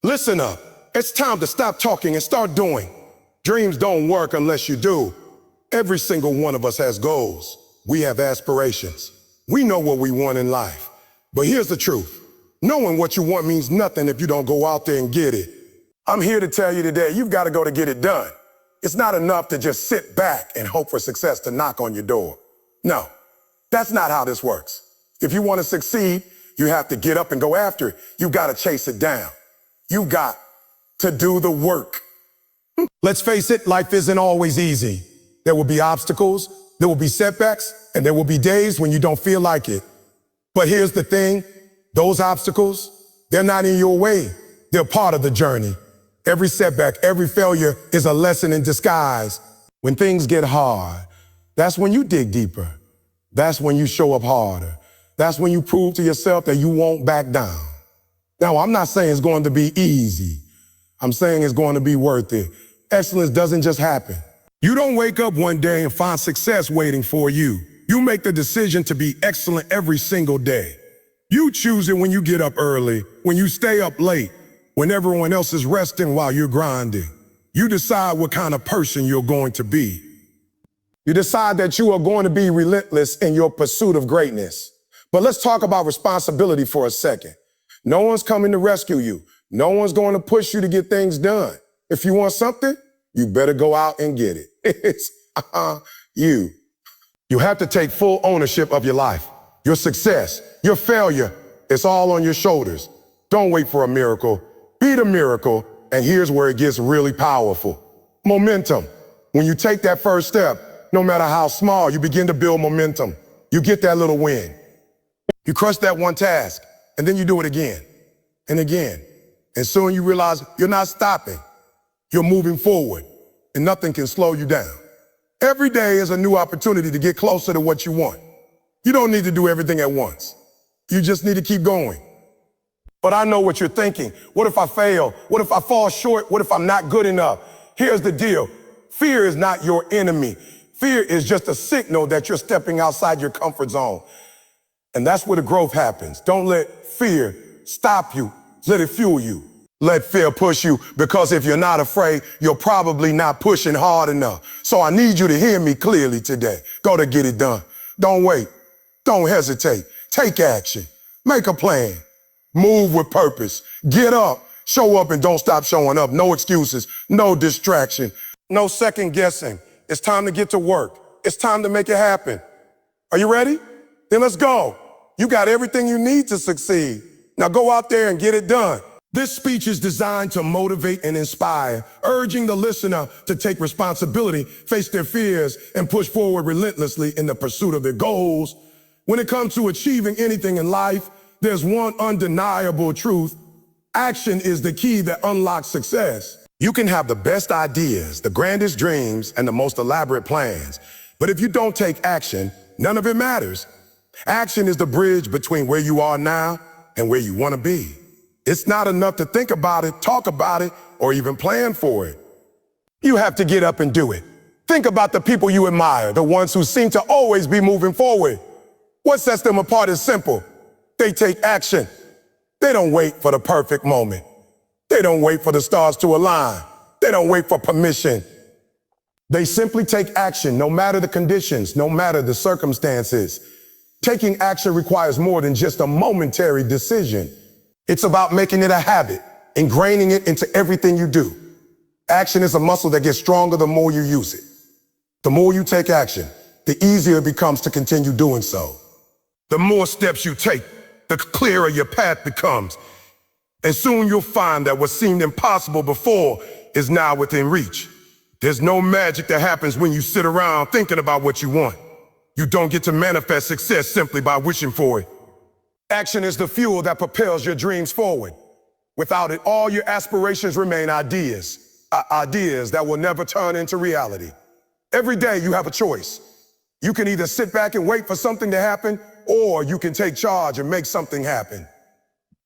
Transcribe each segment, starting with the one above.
Listen up. It's time to stop talking and start doing. Dreams don't work unless you do. Every single one of us has goals. We have aspirations. We know what we want in life. But here's the truth. Knowing what you want means nothing if you don't go out there and get it. I'm here to tell you today, you've got to go to get it done. It's not enough to just sit back and hope for success to knock on your door. No, that's not how this works. If you want to succeed, you have to get up and go after it. You've got to chase it down. You've got to do the work. Let's face it, life isn't always easy. There will be obstacles, there will be setbacks, and there will be days when you don't feel like it. But here's the thing, those obstacles, they're not in your way. They're part of the journey. Every setback, every failure is a lesson in disguise. When things get hard, that's when you dig deeper. That's when you show up harder. That's when you prove to yourself that you won't back down. Now, I'm not saying it's going to be easy. I'm saying it's going to be worth it. Excellence doesn't just happen. You don't wake up one day and find success waiting for you. You make the decision to be excellent every single day. You choose it when you get up early, when you stay up late, when everyone else is resting while you're grinding. You decide what kind of person you're going to be. You decide that you are going to be relentless in your pursuit of greatness. But let's talk about responsibility for a second. No one's coming to rescue you. No one's going to push you to get things done. If you want something, you better go out and get it. It's you. You have to take full ownership of your life, your success, your failure. It's all on your shoulders. Don't wait for a miracle. Be the miracle. And here's where it gets really powerful. Momentum. When you take that first step, no matter how small, you begin to build momentum. You get that little win. You crush that one task, and then you do it again and again. And soon you realize you're not stopping. You're moving forward, and nothing can slow you down. Every day is a new opportunity to get closer to what you want. You don't need to do everything at once. You just need to keep going. But I know what you're thinking. What if I fail? What if I fall short? What if I'm not good enough? Here's the deal. Fear is not your enemy. Fear is just a signal that you're stepping outside your comfort zone. And that's where the growth happens. Don't let fear stop you. Let it fuel you. Let fear push you, because if you're not afraid, you're probably not pushing hard enough. So I need you to hear me clearly today. Go to get it done. Don't wait. Don't hesitate. Take action. Make a plan. Move with purpose. Get up. Show up and don't stop showing up. No excuses. No distraction. No second guessing. It's time to get to work. It's time to make it happen. Are you ready? Then let's go. You got everything you need to succeed. Now go out there and get it done. This speech is designed to motivate and inspire, urging the listener to take responsibility, face their fears, and push forward relentlessly in the pursuit of their goals. When it comes to achieving anything in life, there's one undeniable truth. Action is the key that unlocks success. You can have the best ideas, the grandest dreams, and the most elaborate plans. But if you don't take action, none of it matters. Action is the bridge between where you are now and where you want to be. It's not enough to think about it, talk about it, or even plan for it. You have to get up and do it. Think about the people you admire, the ones who seem to always be moving forward. What sets them apart is simple. They take action. They don't wait for the perfect moment. They don't wait for the stars to align. They don't wait for permission. They simply take action, no matter the conditions, no matter the circumstances. Taking action requires more than just a momentary decision. It's about making it a habit, ingraining it into everything you do. Action is a muscle that gets stronger the more you use it. The more you take action, the easier it becomes to continue doing so. The more steps you take, the clearer your path becomes. And soon you'll find that what seemed impossible before is now within reach. There's no magic that happens when you sit around thinking about what you want. You don't get to manifest success simply by wishing for it. Action is the fuel that propels your dreams forward. Without it, all your aspirations remain ideas that will never turn into reality. Every day you have a choice. You can either sit back and wait for something to happen, or you can take charge and make something happen.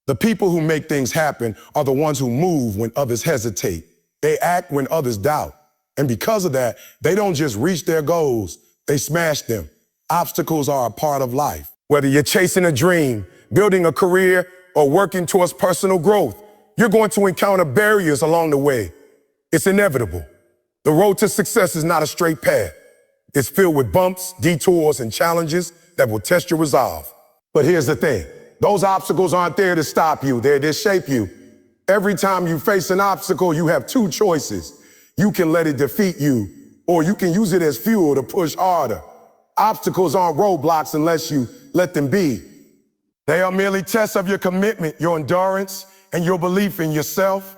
The people who make things happen are the ones who move when others hesitate. They act when others doubt. And because of that, they don't just reach their goals, they smash them. Obstacles are a part of life. Whether you're chasing a dream, building a career, or working towards personal growth, You're going to encounter barriers along the way. It's inevitable. The road to success is not a straight path. It's filled with bumps, detours, and challenges that will test your resolve. But here's the thing. Those obstacles aren't there to stop you. They're to shape you. Every time you face an obstacle, you have two choices. You can let it defeat you, or you can use it as fuel to push harder. Obstacles aren't roadblocks unless you let them be. They are merely tests of your commitment, your endurance, and your belief in yourself.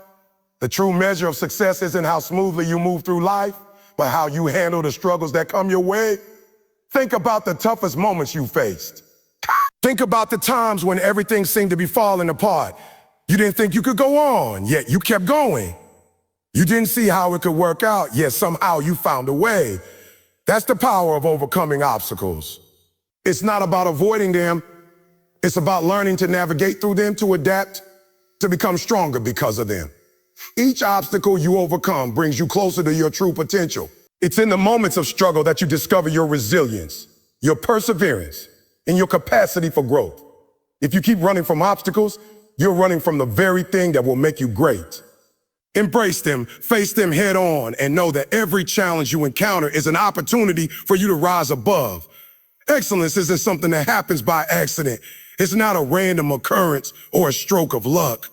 The true measure of success isn't how smoothly you move through life, but how you handle the struggles that come your way. Think about the toughest moments you faced. Think about the times when everything seemed to be falling apart. You didn't think you could go on, yet you kept going. You didn't see how it could work out, yet somehow you found a way. That's the power of overcoming obstacles. It's not about avoiding them. It's about learning to navigate through them, to adapt, to become stronger because of them. Each obstacle you overcome brings you closer to your true potential. It's in the moments of struggle that you discover your resilience, your perseverance, and your capacity for growth. If you keep running from obstacles, you're running from the very thing that will make you great. Embrace them, face them head on, and know that every challenge you encounter is an opportunity for you to rise above. Excellence isn't something that happens by accident. It's not a random occurrence or a stroke of luck.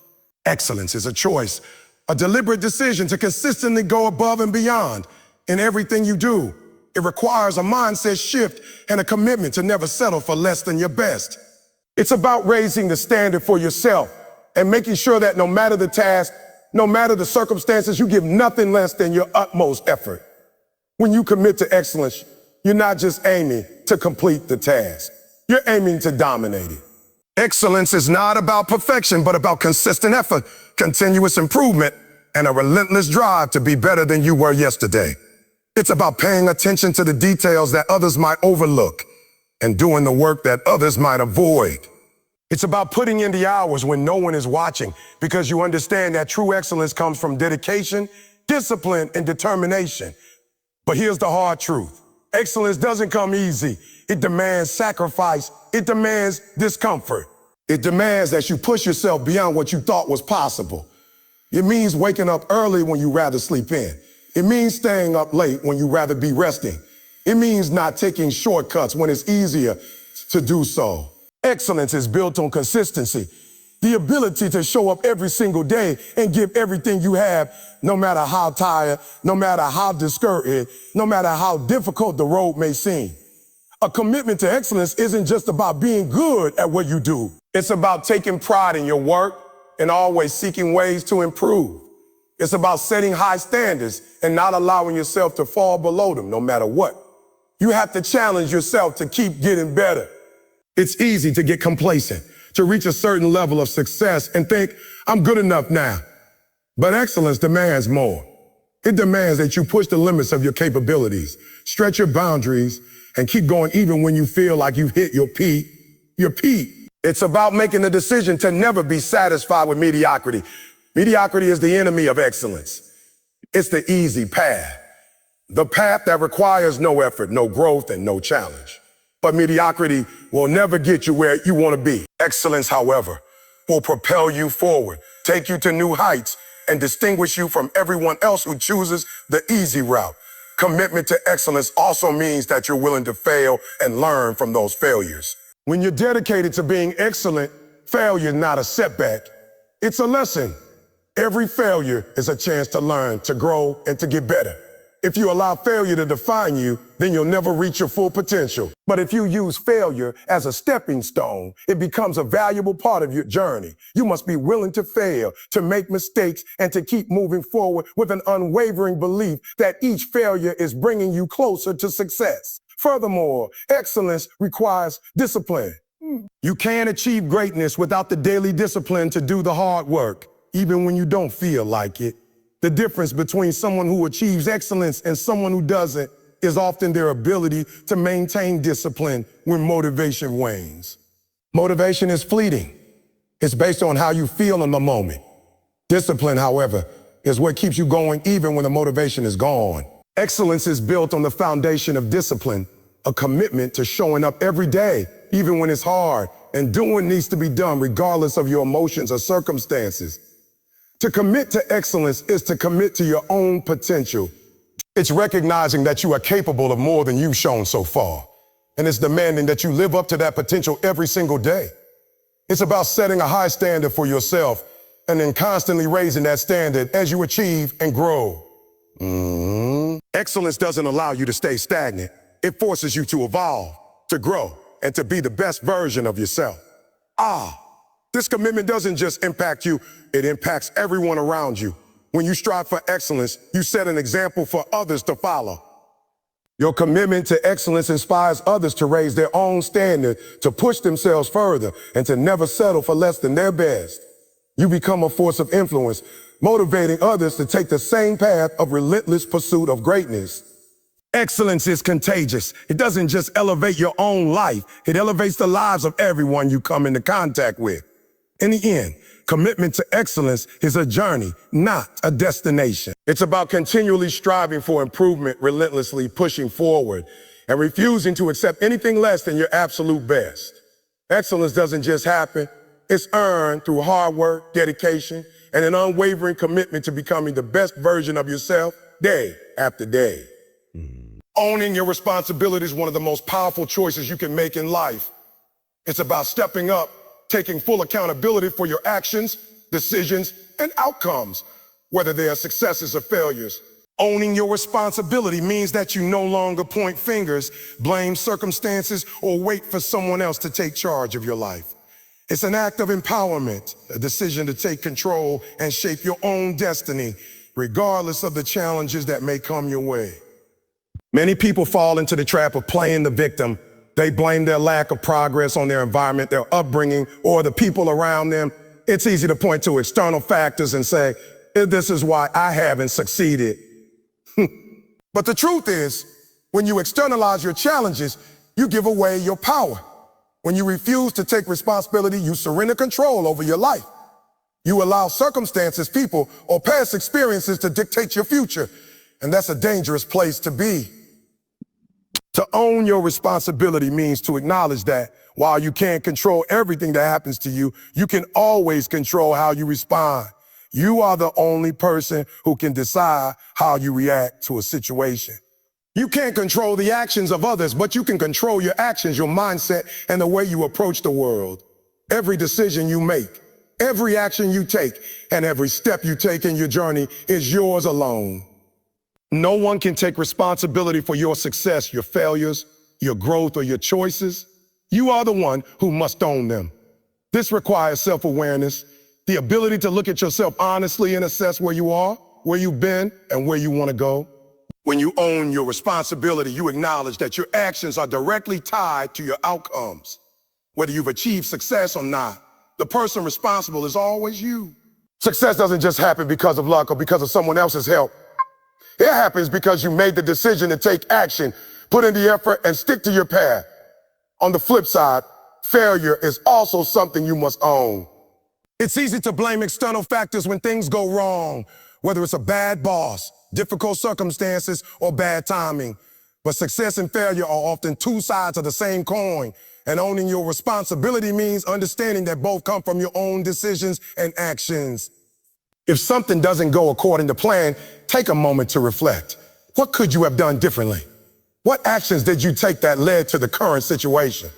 Excellence is a choice, a deliberate decision to consistently go above and beyond in everything you do. It requires a mindset shift and a commitment to never settle for less than your best. It's about raising the standard for yourself and making sure that no matter the task, no matter the circumstances, you give nothing less than your utmost effort. When you commit to excellence, you're not just aiming to complete the task. You're aiming to dominate it. Excellence is not about perfection, but about consistent effort, continuous improvement, and a relentless drive to be better than you were yesterday. It's about paying attention to the details that others might overlook and doing the work that others might avoid. It's about putting in the hours when no one is watching, because you understand that true excellence comes from dedication, discipline, and determination. But here's the hard truth. Excellence doesn't come easy. It demands sacrifice. It demands discomfort. It demands that you push yourself beyond what you thought was possible. It means waking up early when you rather sleep in. It means staying up late when you rather be resting. It means not taking shortcuts when it's easier to do so. Excellence is built on consistency, the ability to show up every single day and give everything you have, no matter how tired, no matter how discouraged, no matter how difficult the road may seem. A commitment to excellence isn't just about being good at what you do. It's about taking pride in your work and always seeking ways to improve. It's about setting high standards and not allowing yourself to fall below them, no matter what. You have to challenge yourself to keep getting better. It's easy to get complacent, to reach a certain level of success and think, I'm good enough now. But excellence demands more. It demands that you push the limits of your capabilities, stretch your boundaries, and keep going even when you feel like you've hit your peak. It's about making the decision to never be satisfied with mediocrity. Mediocrity is the enemy of excellence. It's the easy path, the path that requires no effort, no growth, and no challenge. But mediocrity will never get you where you want to be. Excellence, however, will propel you forward, take you to new heights, and distinguish you from everyone else who chooses the easy route. Commitment to excellence also means that you're willing to fail and learn from those failures. When you're dedicated to being excellent, failure is not a setback. It's a lesson. Every failure is a chance to learn, to grow, and to get better. If you allow failure to define you, then you'll never reach your full potential. But if you use failure as a stepping stone, it becomes a valuable part of your journey. You must be willing to fail, to make mistakes, and to keep moving forward with an unwavering belief that each failure is bringing you closer to success. Furthermore, excellence requires discipline. You can't achieve greatness without the daily discipline to do the hard work, even when you don't feel like it. The difference between someone who achieves excellence and someone who doesn't is often their ability to maintain discipline when motivation wanes. Motivation is fleeting. It's based on how you feel in the moment. Discipline, however, is what keeps you going even when the motivation is gone. Excellence is built on the foundation of discipline, a commitment to showing up every day, even when it's hard, and doing needs to be done regardless of your emotions or circumstances. To commit to excellence is to commit to your own potential. It's recognizing that you are capable of more than you've shown so far. And it's demanding that you live up to that potential every single day. It's about setting a high standard for yourself and then constantly raising that standard as you achieve and grow. Excellence doesn't allow you to stay stagnant. It forces you to evolve, to grow, and to be the best version of yourself. This commitment doesn't just impact you, it impacts everyone around you. When you strive for excellence, you set an example for others to follow. Your commitment to excellence inspires others to raise their own standard, to push themselves further, and to never settle for less than their best. You become a force of influence, motivating others to take the same path of relentless pursuit of greatness. Excellence is contagious. It doesn't just elevate your own life, it elevates the lives of everyone you come into contact with. In the end, commitment to excellence is a journey, not a destination. It's about continually striving for improvement, relentlessly pushing forward, and refusing to accept anything less than your absolute best. Excellence doesn't just happen, it's earned through hard work, dedication, and an unwavering commitment to becoming the best version of yourself day after day. Owning your responsibility is one of the most powerful choices you can make in life. It's about stepping up, taking full accountability for your actions, decisions, and outcomes, whether they are successes or failures. Owning your responsibility means that you no longer point fingers, blame circumstances, or wait for someone else to take charge of your life. It's an act of empowerment, a decision to take control and shape your own destiny, regardless of the challenges that may come your way. Many people fall into the trap of playing the victim. They blame their lack of progress on their environment, their upbringing, or the people around them. It's easy to point to external factors and say, this is why I haven't succeeded. But the truth is, when you externalize your challenges, you give away your power. When you refuse to take responsibility, you surrender control over your life. You allow circumstances, people, or past experiences to dictate your future. And that's a dangerous place to be. To own your responsibility means to acknowledge that while you can't control everything that happens to you, you can always control how you respond. You are the only person who can decide how you react to a situation. You can't control the actions of others, but you can control your actions, your mindset, and the way you approach the world. Every decision you make, every action you take, and every step you take in your journey is yours alone. No one can take responsibility for your success, your failures, your growth, or your choices. You are the one who must own them. This requires self-awareness, the ability to look at yourself honestly and assess where you are, where you've been, and where you want to go. When you own your responsibility, you acknowledge that your actions are directly tied to your outcomes. Whether you've achieved success or not, the person responsible is always you. Success doesn't just happen because of luck or because of someone else's help. It happens because you made the decision to take action, put in the effort, and stick to your path. On the flip side, failure is also something you must own. It's easy to blame external factors when things go wrong, whether it's a bad boss, difficult circumstances, or bad timing. But success and failure are often two sides of the same coin, and owning your responsibility means understanding that both come from your own decisions and actions. If something doesn't go according to plan, take a moment to reflect. What could you have done differently? What actions did you take that led to the current situation?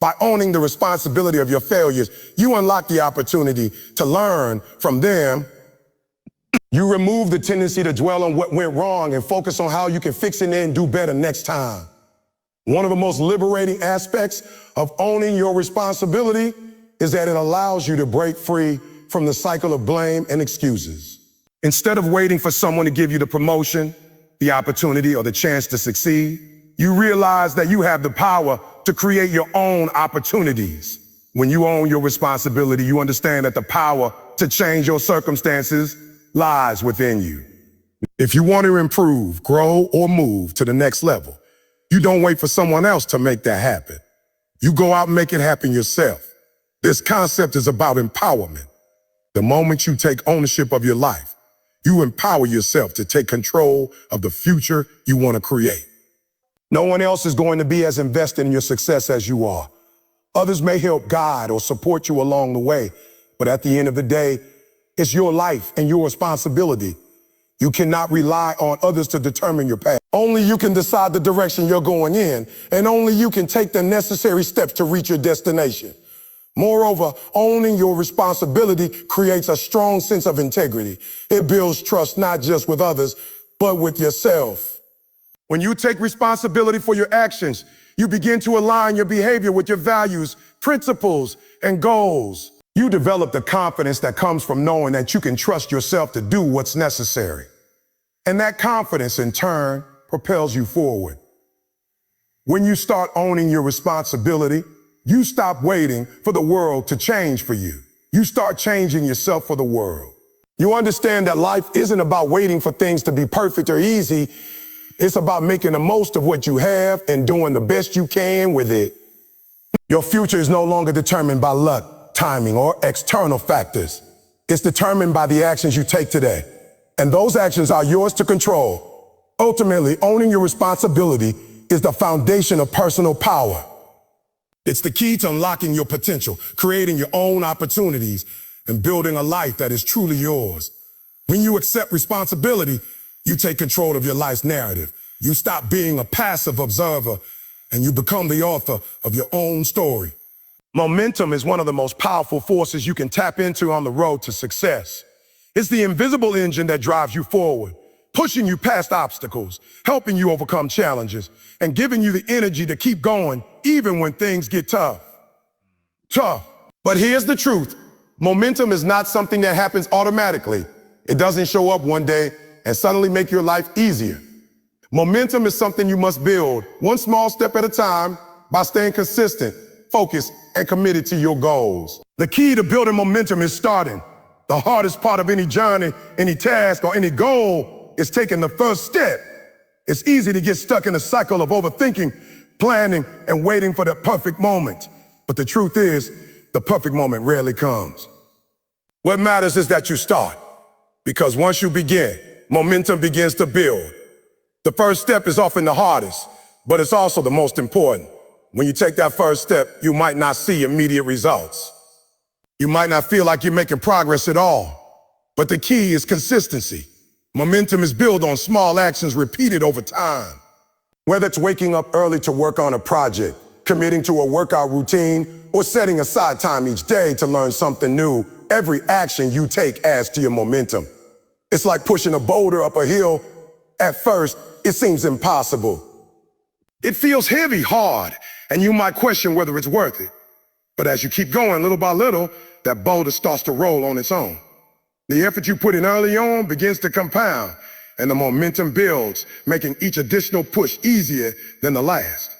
By owning the responsibility of your failures, you unlock the opportunity to learn from them. You remove the tendency to dwell on what went wrong and focus on how you can fix it and do better next time. One of the most liberating aspects of owning your responsibility is that it allows you to break free from the cycle of blame and excuses. Instead of waiting for someone to give you the promotion, the opportunity, or the chance to succeed, you realize that you have the power to create your own opportunities. When you own your responsibility, you understand that the power to change your circumstances lies within you. If you want to improve, grow, or move to the next level, you don't wait for someone else to make that happen. You go out and make it happen yourself. This concept is about empowerment. The moment you take ownership of your life, you empower yourself to take control of the future you want to create. No one else is going to be as invested in your success as you are. Others may help guide or support you along the way, but at the end of the day, It's your life and your responsibility. You cannot rely on others to determine your path. Only you can decide the direction you're going in, and only you can take the necessary steps to reach your destination. Moreover, owning your responsibility creates a strong sense of integrity. It builds trust not just with others, but with yourself. When you take responsibility for your actions, you begin to align your behavior with your values, principles, and goals. You develop the confidence that comes from knowing that you can trust yourself to do what's necessary. And that confidence, in turn, propels you forward. When you start owning your responsibility, you stop waiting for the world to change for you. You start changing yourself for the world. You understand that life isn't about waiting for things to be perfect or easy. It's about making the most of what you have and doing the best you can with it. Your future is no longer determined by luck, timing, or external factors. It's determined by the actions you take today. And those actions are yours to control. Ultimately, owning your responsibility is the foundation of personal power. It's the key to unlocking your potential, creating your own opportunities, and building a life that is truly yours. When you accept responsibility, you take control of your life's narrative. You stop being a passive observer, and you become the author of your own story. Momentum is one of the most powerful forces you can tap into on the road to success. It's the invisible engine that drives you forward, pushing you past obstacles, helping you overcome challenges, and giving you the energy to keep going even when things get tough. But here's the truth. Momentum is not something that happens automatically. It doesn't show up one day and suddenly make your life easier. Momentum is something you must build one small step at a time by staying consistent, focused, and committed to your goals. The key to building momentum is starting. The hardest part of any journey, any task, or any goal is taking the first step. It's easy to get stuck in a cycle of overthinking, planning, and waiting for the perfect moment. But the truth is, the perfect moment rarely comes. What matters is that you start. Because once you begin, momentum begins to build. The first step is often the hardest, but it's also the most important. When you take that first step, you might not see immediate results. You might not feel like you're making progress at all. But the key is consistency. Momentum is built on small actions repeated over time. Whether it's waking up early to work on a project, committing to a workout routine, or setting aside time each day to learn something new, every action you take adds to your momentum. It's like pushing a boulder up a hill. At first, it seems impossible. It feels heavy, hard, and you might question whether it's worth it. But as you keep going little by little, that boulder starts to roll on its own. The effort you put in early on begins to compound, and the momentum builds, making each additional push easier than the last.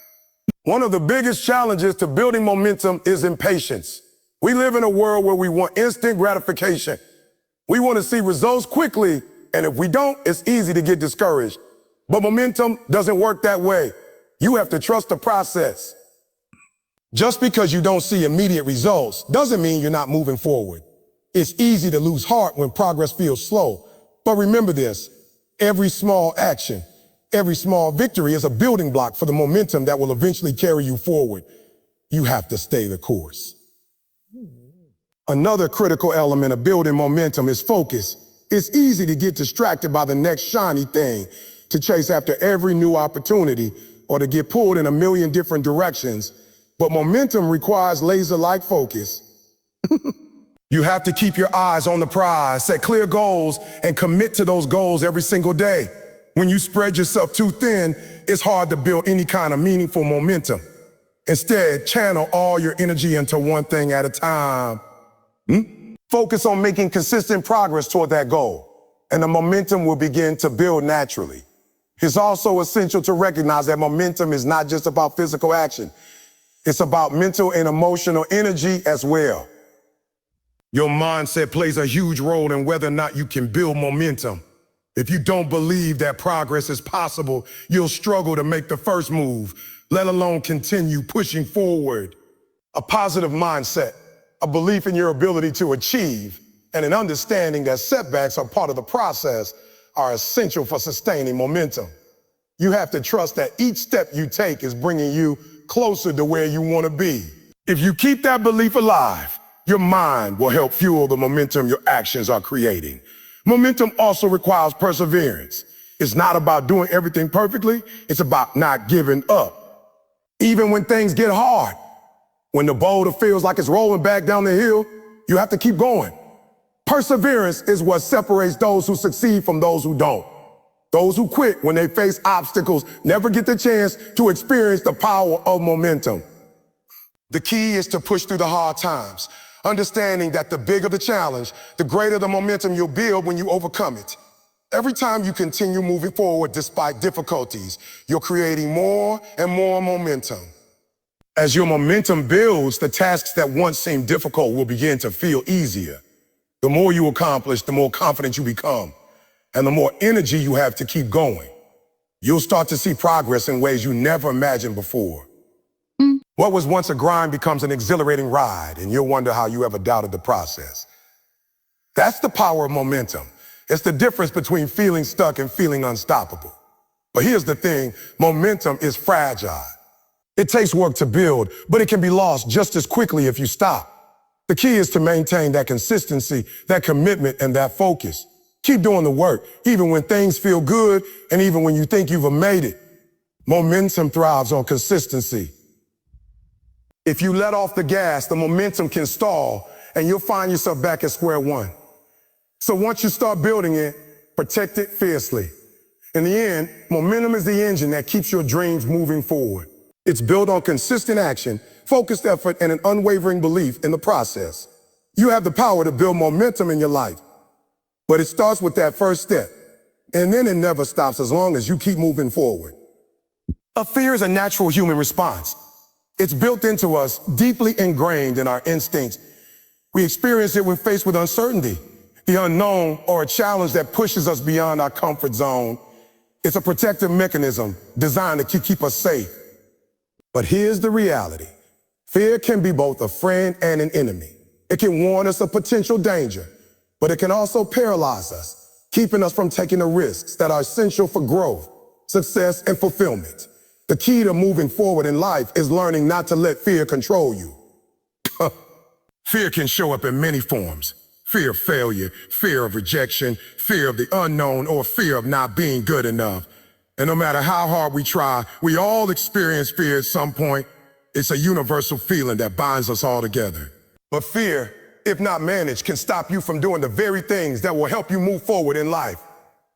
One of the biggest challenges to building momentum is impatience. We live in a world where we want instant gratification. We want to see results quickly, and if we don't, it's easy to get discouraged. But momentum doesn't work that way. You have to trust the process. Just because you don't see immediate results doesn't mean you're not moving forward. It's easy to lose heart when progress feels slow. But remember this, every small action, every small victory is a building block for the momentum that will eventually carry you forward. You have to stay the course. Another critical element of building momentum is focus. It's easy to get distracted by the next shiny thing, to chase after every new opportunity, or to get pulled in a million different directions. But momentum requires laser-like focus. You have to keep your eyes on the prize, set clear goals, and commit to those goals every single day. When you spread yourself too thin, it's hard to build any kind of meaningful momentum. Instead, channel all your energy into one thing at a time. Focus on making consistent progress toward that goal, and the momentum will begin to build naturally. It's also essential to recognize that momentum is not just about physical action. It's about mental and emotional energy as well. Your mindset plays a huge role in whether or not you can build momentum. If you don't believe that progress is possible, you'll struggle to make the first move, let alone continue pushing forward. A positive mindset, a belief in your ability to achieve, and an understanding that setbacks are part of the process are essential for sustaining momentum. You have to trust that each step you take is bringing you closer to where you want to be. If you keep that belief alive, Your mind will help fuel the momentum your actions are creating. Momentum also requires perseverance. It's not about doing everything perfectly. It's about not giving up. Even when things get hard, when the boulder feels like it's rolling back down the hill, you have to keep going. Perseverance is what separates those who succeed from those who don't. Those who quit when they face obstacles never get the chance to experience the power of momentum. The key is to push through the hard times, understanding that the bigger the challenge, the greater the momentum you'll build when you overcome it. Every time you continue moving forward despite difficulties, you're creating more and more momentum. As your momentum builds, the tasks that once seemed difficult will begin to feel easier. The more you accomplish, the more confident you become, and the more energy you have to keep going. You'll start to see progress in ways you never imagined before. What was once a grind becomes an exhilarating ride, and you'll wonder how you ever doubted the process. That's the power of momentum. It's the difference between feeling stuck and feeling unstoppable. But here's the thing, momentum is fragile. It takes work to build, but it can be lost just as quickly if you stop. The key is to maintain that consistency, that commitment, and that focus. Keep doing the work, even when things feel good and even when you think you've made it. Momentum thrives on consistency. If you let off the gas, the momentum can stall and you'll find yourself back at square one. So once you start building it, protect it fiercely. In the end, momentum is the engine that keeps your dreams moving forward. It's built on consistent action, focused effort, and an unwavering belief in the process. You have the power to build momentum in your life, but it starts with that first step, and then it never stops as long as you keep moving forward. A fear is a natural human response. It's built into us, deeply ingrained in our instincts. We experience it when faced with uncertainty, the unknown, or a challenge that pushes us beyond our comfort zone. It's a protective mechanism designed to keep us safe. But here's the reality. Fear can be both a friend and an enemy. It can warn us of potential danger, but it can also paralyze us, keeping us from taking the risks that are essential for growth, success, and fulfillment. The key to moving forward in life is learning not to let fear control you. Fear can show up in many forms. Fear of failure, fear of rejection, fear of the unknown, or fear of not being good enough. And no matter how hard we try, we all experience fear at some point. It's a universal feeling that binds us all together. But fear, if not managed, can stop you from doing the very things that will help you move forward in life.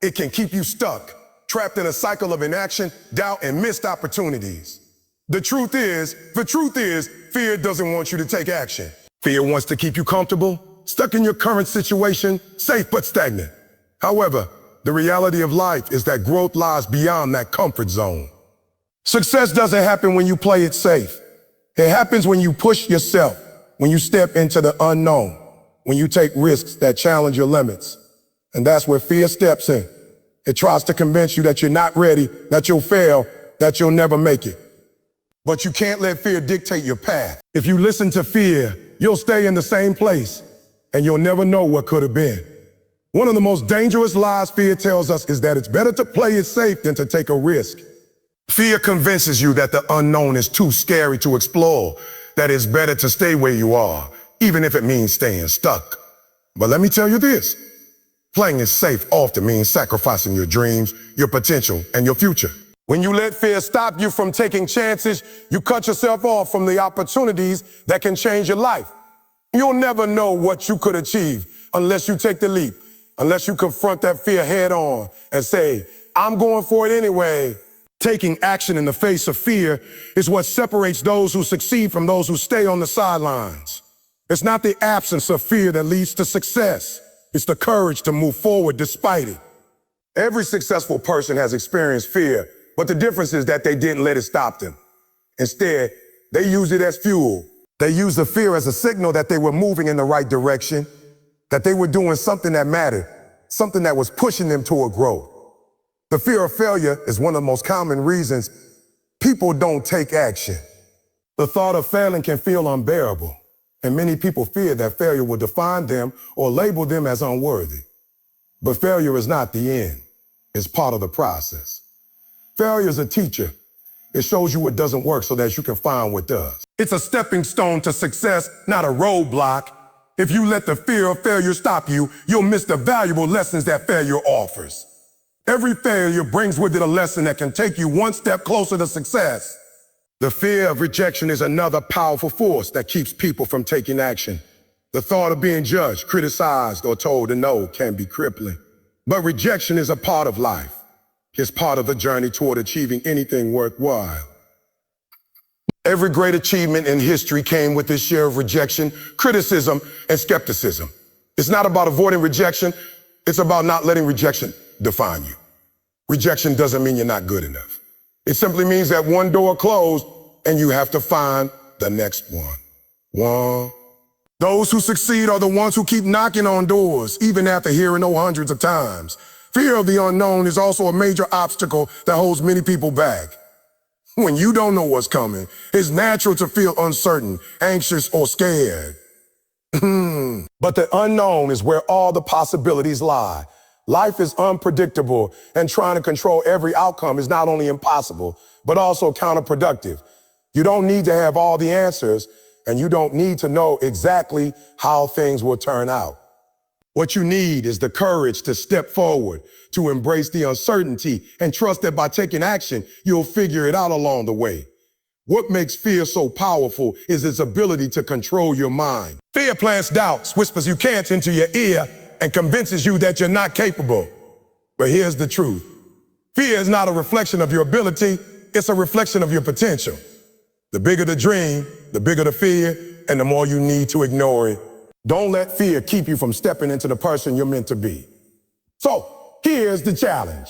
It can keep you stuck, trapped in a cycle of inaction, doubt, and missed opportunities. The truth is, fear doesn't want you to take action. Fear wants to keep you comfortable, stuck in your current situation, safe but stagnant. However, the reality of life is that growth lies beyond that comfort zone. Success doesn't happen when you play it safe. It happens when you push yourself, when you step into the unknown, when you take risks that challenge your limits. And that's where fear steps in. It tries to convince you that you're not ready, that you'll fail, that you'll never make it. But you can't let fear dictate your path. If you listen to fear, you'll stay in the same place, and you'll never know what could have been. One of the most dangerous lies fear tells us is that it's better to play it safe than to take a risk. Fear convinces you that the unknown is too scary to explore, that it's better to stay where you are, even if it means staying stuck. But let me tell you this, playing it safe often means sacrificing your dreams, your potential, and your future. When you let fear stop you from taking chances, you cut yourself off from the opportunities that can change your life. You'll never know what you could achieve unless you take the leap. Unless you confront that fear head on and say, I'm going for it anyway. Taking action in the face of fear is what separates those who succeed from those who stay on the sidelines. It's not the absence of fear that leads to success. It's the courage to move forward despite it. Every successful person has experienced fear, but the difference is that they didn't let it stop them. Instead, they used it as fuel. They used the fear as a signal that they were moving in the right direction, that they were doing something that mattered, something that was pushing them toward growth. The fear of failure is one of the most common reasons people don't take action. The thought of failing can feel unbearable, and many people fear that failure will define them or label them as unworthy. But failure is not the end. It's part of the process. Failure is a teacher. It shows you what doesn't work so that you can find what does. It's a stepping stone to success, not a roadblock. If you let the fear of failure stop you, you'll miss the valuable lessons that failure offers. Every failure brings with it a lesson that can take you one step closer to success. The fear of rejection is another powerful force that keeps people from taking action. The thought of being judged, criticized, or told to no can be crippling. But rejection is a part of life. It's part of the journey toward achieving anything worthwhile. Every great achievement in history came with its share of rejection, criticism, and skepticism. It's not about avoiding rejection. It's about not letting rejection define you. Rejection doesn't mean you're not good enough. It simply means that one door closed and you have to find the next one. Those who succeed are the ones who keep knocking on doors, even after hearing no hundreds of times. Fear of the unknown is also a major obstacle that holds many people back. When you don't know what's coming, it's natural to feel uncertain, anxious, or scared. But the unknown is where all the possibilities lie. Life is unpredictable, and trying to control every outcome is not only impossible, but also counterproductive. You don't need to have all the answers, and you don't need to know exactly how things will turn out. What you need is the courage to step forward, to embrace the uncertainty, and trust that by taking action, you'll figure it out along the way. What makes fear so powerful is its ability to control your mind. Fear plants doubts, whispers you can't into your ear, and convinces you that you're not capable. But here's the truth. Fear is not a reflection of your ability, it's a reflection of your potential. The bigger the dream, the bigger the fear, and the more you need to ignore it. Don't let fear keep you from stepping into the person you're meant to be. So, here's the challenge.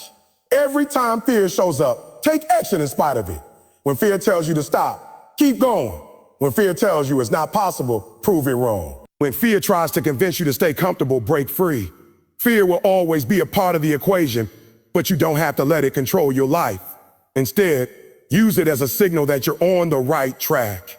Every time fear shows up, take action in spite of it. When fear tells you to stop, keep going. When fear tells you it's not possible, prove it wrong. When fear tries to convince you to stay comfortable, break free. Fear will always be a part of the equation, but you don't have to let it control your life. Instead, use it as a signal that you're on the right track.